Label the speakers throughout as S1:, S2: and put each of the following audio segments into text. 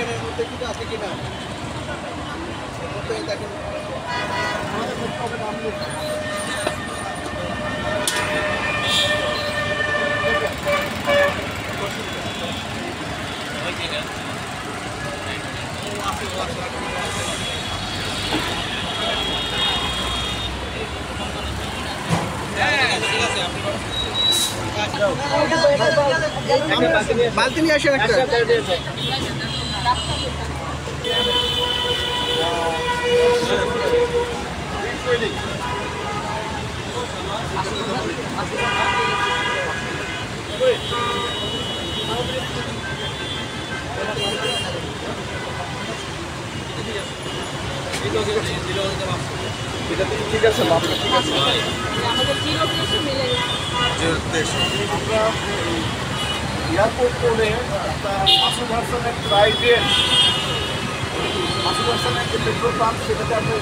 S1: এর মধ্যে কিছু আছে কিনা দেখেন আমাদের হবে নাম বালতি নিয়ে আসেন একটা ঠিক আছে এয়ারপোর্ট করে মাসুদ হাসানের প্রাইভেট মাসুদ হাসানের যে পেট্রোল পাম্প সেটাতে আমরা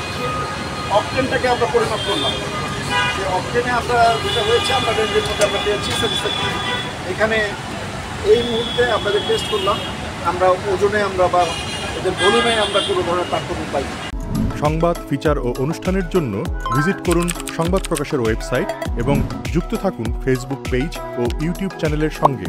S1: অকটেনটাকে আমরা পরিমাপ করলাম। সেই অকটেনে আমরা যেটা হয়েছে আমরা রেঞ্জের মধ্যে আমরা পেয়েছি এখানে এই মুহূর্তে আমরা যে টেস্ট করলাম আমরা ওজনে আমরা বা এদের ভলিউমে আমরা কোনো ধরনের তারতম্য পাই।
S2: সংবাদ, ফিচার ও অনুষ্ঠানের জন্য ভিজিট করুন সংবাদ প্রকাশের ওয়েবসাইট এবং যুক্ত থাকুন ফেসবুক পেজ ও ইউটিউব চ্যানেলের সঙ্গে।